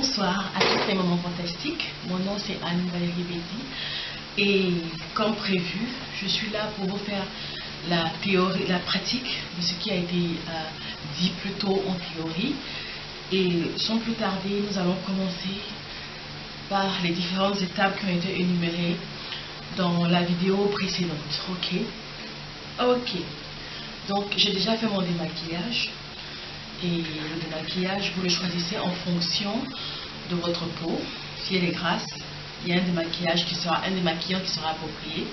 Bonsoir à tous les mamans fantastiques. Mon nom c'est Anne-Valérie Bédi et comme prévu, je suis là pour vous faire la théorie, la pratique de ce qui a été dit plus tôt en théorie. Et sans plus tarder, nous allons commencer par les différentes étapes qui ont été énumérées dans la vidéo précédente. Ok. Donc j'ai déjà fait mon démaquillage. Et le démaquillage, vous le choisissez en fonction de votre peau. Si elle est grasse, il y a un démaquillant qui sera approprié.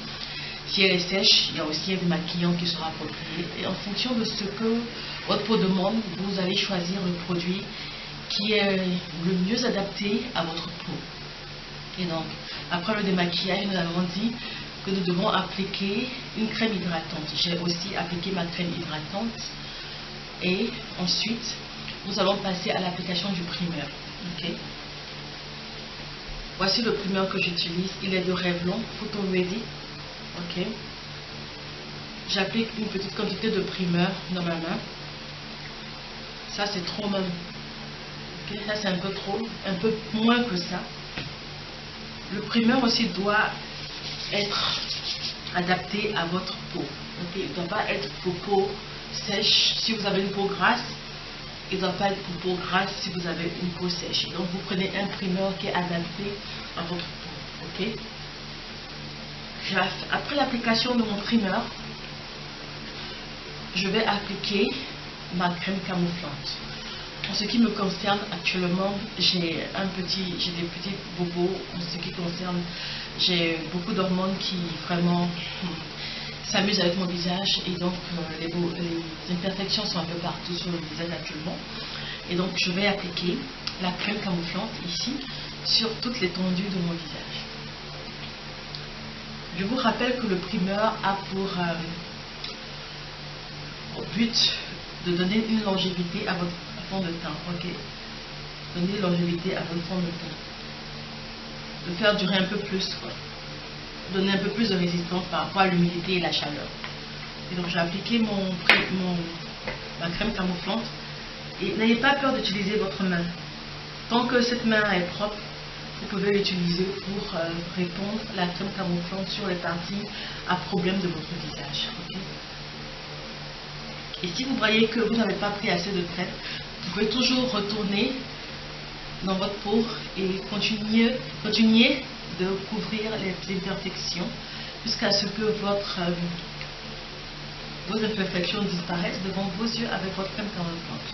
Si elle est sèche, il y a aussi un démaquillant qui sera approprié. Et en fonction de ce que votre peau demande, vous allez choisir le produit qui est le mieux adapté à votre peau. Et donc, après le démaquillage, nous avons dit que nous devons appliquer une crème hydratante. J'ai aussi appliqué ma crème hydratante. Et ensuite, nous allons passer à l'application du primeur. Voici le primeur que j'utilise. Il est de Revlon, Photo Ready. J'applique une petite quantité de primeur dans ma main. Ça, c'est trop même. Ça, c'est un peu trop, un peu moins que ça. Le primeur aussi doit être adapté à votre peau. Il ne doit pas être pour peau sèche si vous avez une peau grasse. Il ne doit pas être pour peau grasse si vous avez une peau sèche. Donc vous prenez un primeur qui est adapté à votre peau. Après l'application de mon primeur, je vais appliquer ma crème camouflante. En ce qui me concerne actuellement, j'ai des petits bobos. En ce qui concerne, j'ai beaucoup d'hormones qui vraiment s'amusent avec mon visage et donc les imperfections sont un peu partout sur le visage actuellement. Et donc je vais appliquer la crème camouflante ici sur toute l'étendue de mon visage. Je vous rappelle que le primeur a pour but de donner une longévité à votre fond de teint. Donner une longévité à votre fond de teint. De faire durer un peu plus, donner un peu plus de résistance par rapport à l'humidité et la chaleur. Et donc j'ai appliqué ma crème camouflante. Et n'ayez pas peur d'utiliser votre main. Tant que cette main est propre, vous pouvez l'utiliser pour répandre la crème camouflante sur les parties à problème de votre visage. Et si vous voyez que vous n'avez pas pris assez de crème, vous pouvez toujours retourner dans votre peau et continuer de couvrir les imperfections jusqu'à ce que vos imperfections disparaissent devant vos yeux avec votre crème camouflante.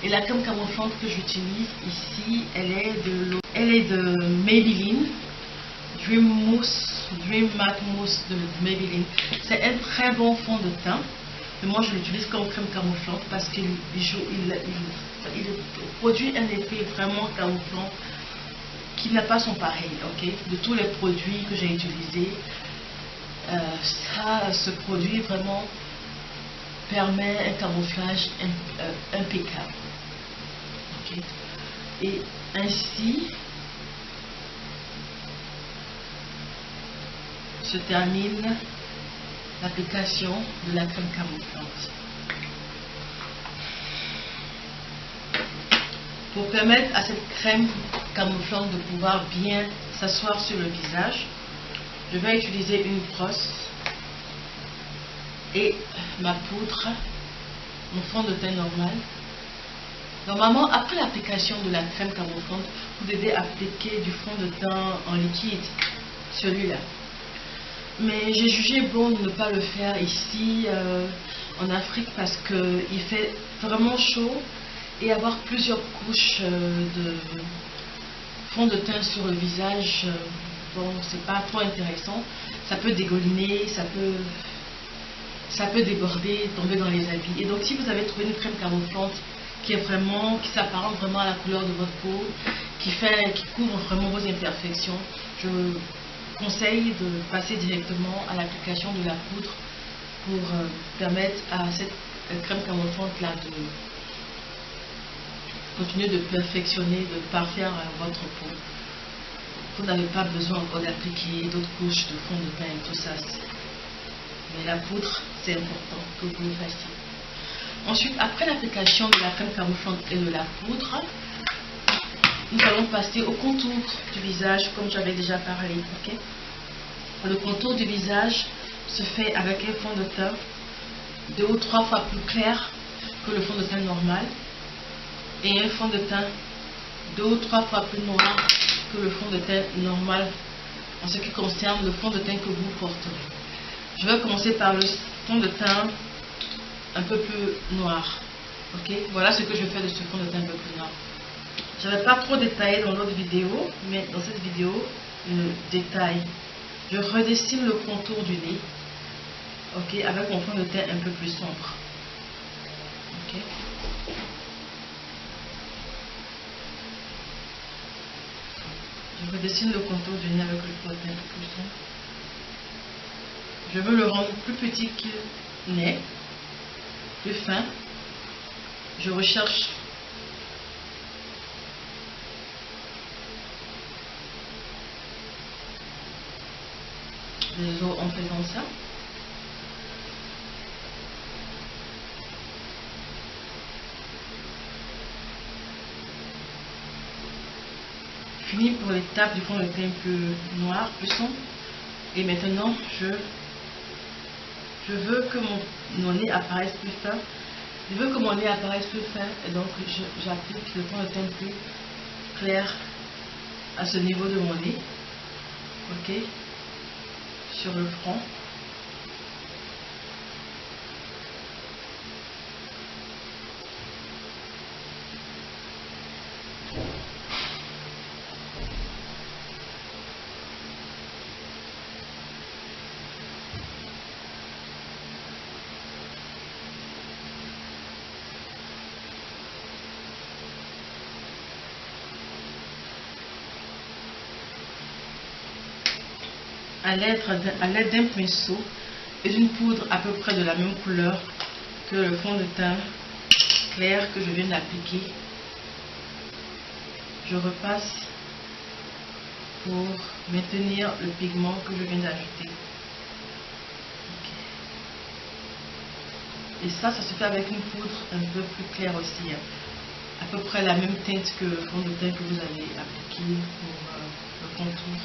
Et la crème camouflante que j'utilise ici, elle est de Maybelline, Dream Matte Mousse de Maybelline. C'est un très bon fond de teint. Et moi, je l'utilise comme crème camouflante parce qu'il produit un effet vraiment camouflant qui n'a pas son pareil. De tous les produits que j'ai utilisés, ce produit vraiment permet un camouflage impeccable. Et ainsi se termine l'application de la crème camouflante. Pour permettre à cette crème camouflante de pouvoir bien s'asseoir sur le visage, je vais utiliser une brosse et ma poudre, mon fond de teint normal. Normalement, après l'application de la crème camouflante, vous devez appliquer du fond de teint en liquide, celui-là. Mais j'ai jugé bon de ne pas le faire ici en Afrique parce qu'il fait vraiment chaud et avoir plusieurs couches de fond de teint sur le visage, bon, c'est pas trop intéressant. Ça peut dégouliner, ça peut déborder, tomber dans les habits. Et donc si vous avez trouvé une crème camouflante qui s'apparente vraiment à la couleur de votre peau, qui couvre vraiment vos imperfections, je conseille de passer directement à l'application de la poudre pour permettre à cette crème camouflante là de continuer de perfectionner, de parfaire votre peau. Vous n'avez pas besoin encore d'appliquer d'autres couches de fond de teint et tout ça. Mais la poudre, c'est important que vous le fassiez. Ensuite, après l'application de la crème camouflante et de la poudre, nous allons passer au contour du visage comme j'avais déjà parlé. Okay? Le contour du visage se fait avec un fond de teint 2 ou 3 fois plus clair que le fond de teint normal et un fond de teint 2 ou 3 fois plus noir que le fond de teint normal en ce qui concerne le fond de teint que vous porterez. Je vais commencer par le fond de teint un peu plus noir. Okay? Voilà ce que je fais de ce fond de teint un peu plus noir. Je n'avais pas trop détaillé dans l'autre vidéo, mais dans cette vidéo, je détaille. Je redessine le contour du nez, okay, avec mon fond de teint un peu plus sombre. Okay. Je redessine le contour du nez avec le fond de teint un peu plus sombre. Je veux le rendre plus petit que nez, plus fin. Je recherche les os en faisant ça. Fini pour l'étape du fond de teint plus noir, plus sombre. Et maintenant, je veux que mon nez apparaisse plus fin. Je veux que mon nez apparaisse plus fin et donc j'applique le fond de teint plus clair à ce niveau de mon nez. Ok, sur le front. À l'aide d'un pinceau et d'une poudre à peu près de la même couleur que le fond de teint clair que je viens d'appliquer, je repasse pour maintenir le pigment que je viens d'ajouter. Okay. Et ça se fait avec une poudre un peu plus claire aussi, hein. À peu près la même teinte que le fond de teint que vous avez appliqué pour le contour.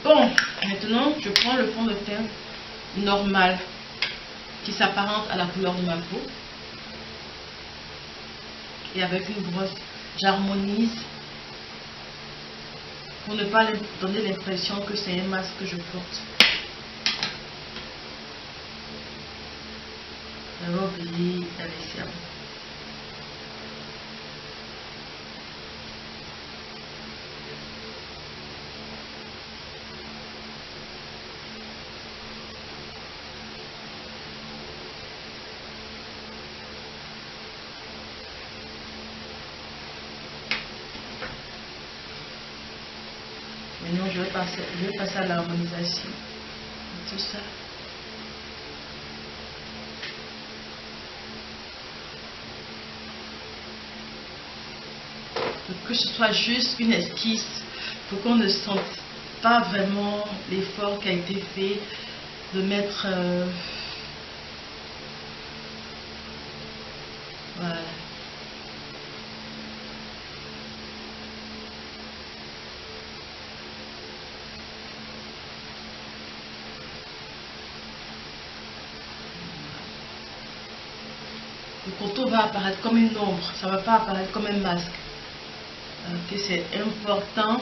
Bon, maintenant je prends le fond de teint normal qui s'apparente à la couleur de ma peau et avec une brosse j'harmonise pour ne pas donner l'impression que c'est un masque que je porte. J'avais oublié la vaisselle. Maintenant, je vais passer à l'harmonisation de tout ça. Pour que ce soit juste une esquisse, pour qu'on ne sente pas vraiment l'effort qui a été fait de mettre... voilà. Le contour va apparaître comme une ombre, ça ne va pas apparaître comme un masque. Okay, c'est important,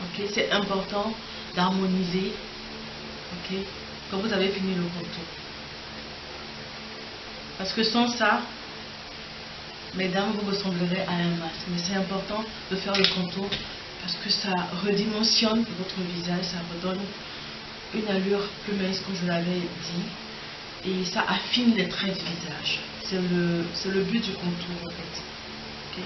okay, c'est important d'harmoniser, okay, quand vous avez fini le contour. Parce que sans ça, mesdames, vous ressemblerez à un masque. Mais c'est important de faire le contour parce que ça redimensionne votre visage, ça redonne une allure plus mince comme je l'avais dit. Et ça affine les traits du visage. C'est le but du contour en fait. Okay.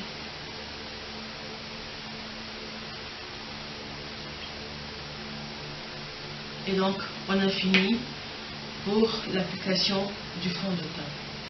Et donc, on a fini pour l'application du fond de teint.